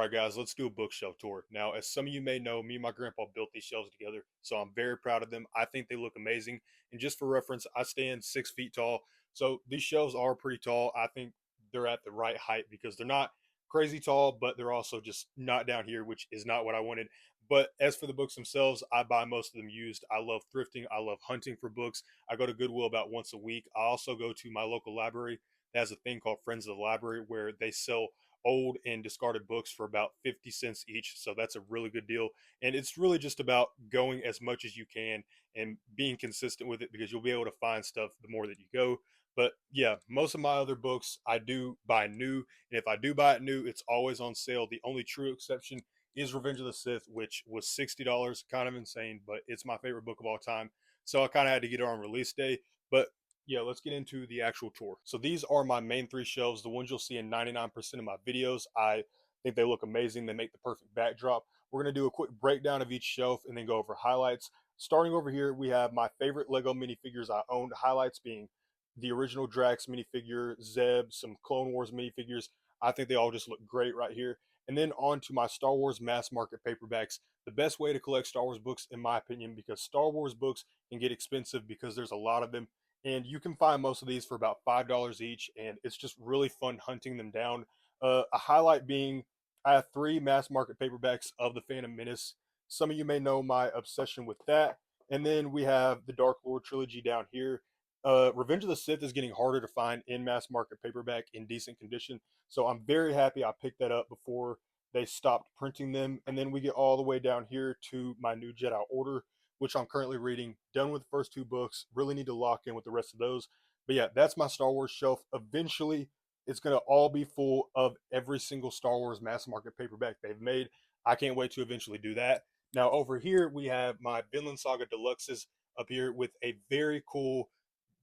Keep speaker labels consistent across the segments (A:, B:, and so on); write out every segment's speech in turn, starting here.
A: right, guys, let's do a bookshelf tour. Now, as some of you may know, me and my grandpa built these shelves together, so I'm very proud of them. I think they look amazing. And just for reference, I stand 6 feet tall. So these shelves are pretty tall. I think they're at the right height because they're not crazy tall, but they're also just not down here, which is not what I wanted. But as for the books themselves, I buy most of them used. I love thrifting. I love hunting for books. I go to Goodwill about once a week. I also go to my local library that has a thing called Friends of the Library where they sell old and discarded books for about 50 cents each. So that's a really good deal. And it's really just about going as much as you can and being consistent with it because you'll be able to find stuff the more that you go. But yeah, most of my other books I do buy new. And if I do buy it new, it's always on sale. The only true exception is Revenge of the Sith, which was $60, kind of insane, but it's my favorite book of all time. So I kind of had to get it on release day. But yeah, let's get into the actual tour. So these are my main three shelves, the ones you'll see in 99% of my videos. I think they look amazing. They make the perfect backdrop. We're going to do a quick breakdown of each shelf and then go over highlights. Starting over here, we have my favorite Lego minifigures I owned. Highlights being the original Drax minifigure, Zeb, some Clone Wars minifigures. I think they all just look great right here. And then on to my Star Wars mass market paperbacks. The best way to collect Star Wars books, in my opinion, because Star Wars books can get expensive because there's a lot of them and you can find most of these for about $5 each, and it's just really fun hunting them down. A highlight being I have three mass market paperbacks of the Phantom Menace. Some of you may know my obsession with that. And then we have the Dark Lord trilogy down here. Revenge of the Sith is getting harder to find in mass market paperback in decent condition, so I'm very happy I picked that up before they stopped printing them. And then we get all the way down here to my new Jedi Order, which I'm currently reading. Done with the first two books. Really need to lock in with the rest of those. But yeah, that's my Star Wars shelf. Eventually, it's going to all be full of every single Star Wars mass market paperback they've made. I can't wait to eventually do that. Now, over here, we have my Vinland Saga Deluxes up here with a very cool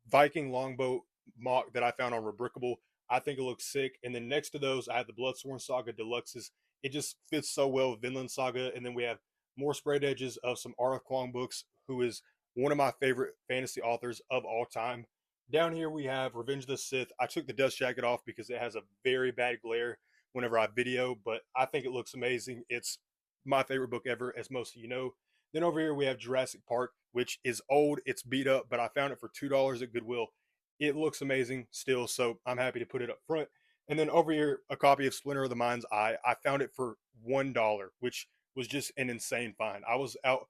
A: Viking longbow mock that I found on Rebrickable. I think it looks sick. And then next to those, I have the Bloodsworn Saga Deluxes. It just fits so well with Vinland Saga. And then we have more sprayed edges of some Arth Kwong books, who is one of my favorite fantasy authors of all time. Down here we have Revenge of the Sith. I took the dust jacket off because it has a very bad glare whenever I video, but I think it looks amazing. It's my favorite book ever, as most of you know. Then over here we have Jurassic Park, which is old, it's beat up, but I found it for $2 at Goodwill. It looks amazing still, so I'm happy to put it up front. And then over here, a copy of Splinter of the Mind's Eye. I found it for $1, which was just an insane find. I was out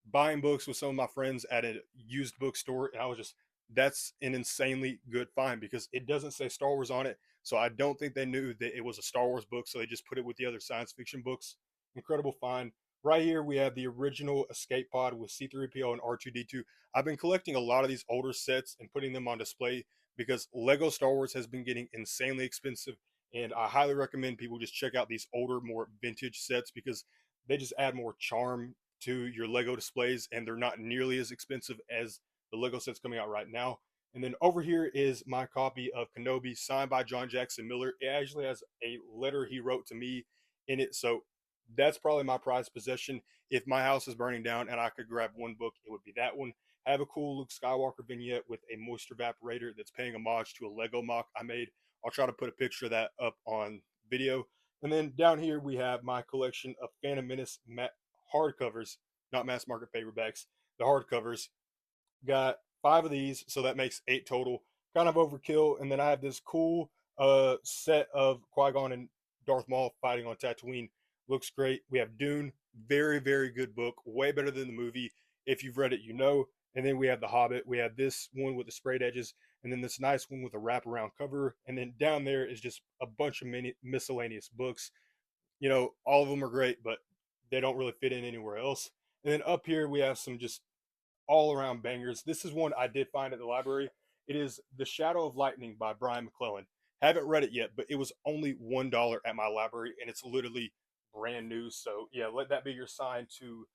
A: buying books with some of my friends at a used bookstore, and I was just, that's an insanely good find because it doesn't say Star Wars on it. So I don't think they knew that it was a Star Wars book, so they just put it with the other science fiction books. Incredible find. Right here, we have the original Escape Pod with C3PO and R2D2. I've been collecting a lot of these older sets and putting them on display because Lego Star Wars has been getting insanely expensive. And I highly recommend people just check out these older, more vintage sets because they just add more charm to your Lego displays and they're not nearly as expensive as the Lego sets coming out right now. And then over here is my copy of Kenobi signed by John Jackson Miller. It actually has a letter he wrote to me in it. So that's probably my prized possession. If my house is burning down and I could grab one book, it would be that one. I have a cool Luke Skywalker vignette with a moisture evaporator that's paying homage to a Lego mock I made. I'll try to put a picture of that up on video. And then down here we have my collection of Phantom Menace hardcovers, not mass market paperbacks. The hardcovers got five of these, so that makes eight total. Kind of overkill. And then I have this cool set of Qui Gon and Darth Maul fighting on Tatooine. Looks great. We have Dune, very very good book, way better than the movie. If you've read it, you know. And then we have The Hobbit. We have this one with the sprayed edges, and then this nice one with a wraparound cover. And then down there is just a bunch of mini miscellaneous books. You know, all of them are great, but they don't really fit in anywhere else. And then up here we have some just all around bangers. This is one I did find at the library. It is The Shadow of Lightning by Brian McClellan. Haven't read it yet, but it was only $1 at my library and it's literally brand new. So yeah, let that be your sign to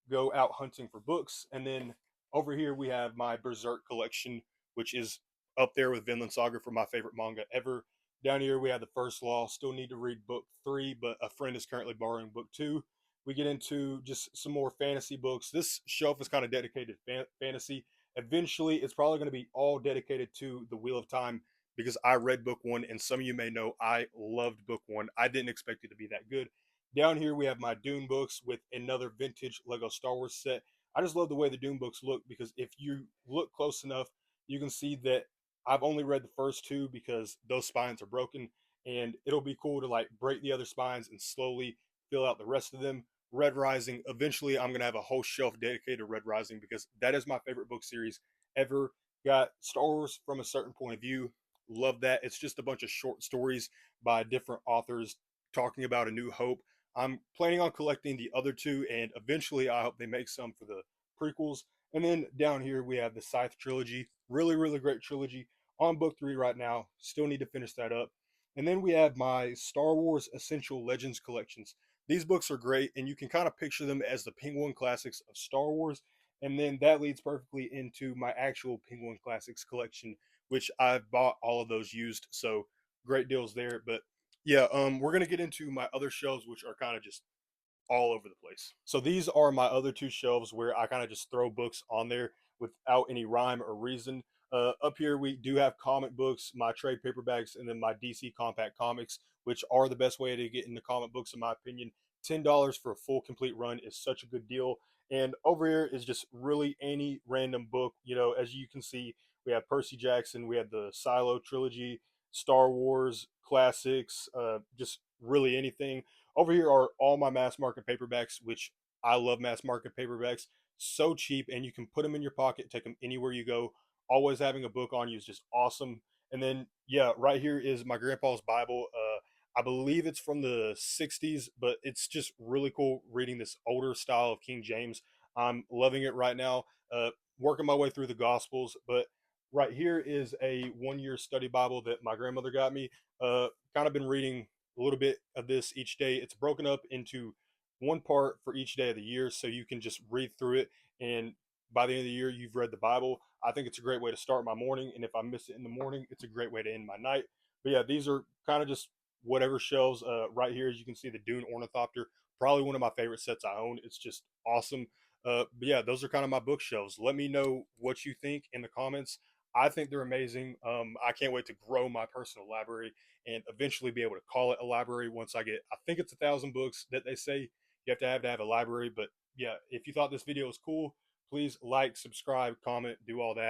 A: go out hunting for books. And then over here we have my Berserk collection, which is up there with Vinland Saga for my favorite manga ever. Down here we have the First Law. Still need to read book 3, but a friend is currently borrowing book 2. We get into just some more fantasy books. This shelf is kind of dedicated to fantasy. Eventually, it's probably going to be all dedicated to the Wheel of Time because I read book 1, and some of you may know I loved book 1. I didn't expect it to be that good. Down here we have my Dune books with another vintage Lego Star Wars set. I just love the way the Dune books look because if you look close enough, you can see that I've only read the first two because those spines are broken, and it'll be cool to like break the other spines and slowly fill out the rest of them. Red Rising, eventually I'm gonna have a whole shelf dedicated to Red Rising because that is my favorite book series ever. Got Star Wars from a certain point of view. Love that. It's just a bunch of short stories by different authors talking about A New Hope. I'm planning on collecting the other two, and eventually I hope they make some for the prequels. And then down here we have the Scythe trilogy. Really, really great trilogy. On book 3 right now. Still need to finish that up. And then we have my Star Wars Essential Legends collections. These books are great, and you can kind of picture them as the Penguin Classics of Star Wars. And then that leads perfectly into my actual Penguin Classics collection, which I've bought all of those used. So great deals there. But yeah, we're gonna get into my other shelves, which are kind of just all over the place. So these are my other two shelves where I kind of just throw books on there without any rhyme or reason. Up here we do have comic books, my trade paperbacks, and then my DC Compact Comics, which are the best way to get into comic books in my opinion. $10 for a full complete run is such a good deal. And over here is just really any random book. You know, as you can see, we have Percy Jackson, we have the Silo trilogy, Star Wars classics, just really anything. Over here are all my mass market paperbacks, which I love mass market paperbacks. So cheap, and you can put them in your pocket, take them anywhere you go. Always having a book on you is just awesome. And then, yeah, right here is my grandpa's Bible. I believe it's from the 60s, but it's just really cool reading this older style of King James. I'm loving it right now. Working my way through the Gospels, but right here is a 1 year study Bible that my grandmother got me. Kind of been reading a little bit of this each day. It's broken up into one part for each day of the year, so you can just read through it. And by the end of the year, you've read the Bible. I think it's a great way to start my morning. And if I miss it in the morning, it's a great way to end my night. But yeah, these are kind of just whatever shelves. Right here, as you can see, the Dune Ornithopter, probably one of my favorite sets I own. It's just awesome. But yeah, those are kind of my bookshelves. Let me know what you think in the comments. I think they're amazing. I can't wait to grow my personal library and eventually be able to call it a library once I get, I think it's 1,000 books that they say you have to have a library. But yeah, if you thought this video was cool, please like, subscribe, comment, do all that.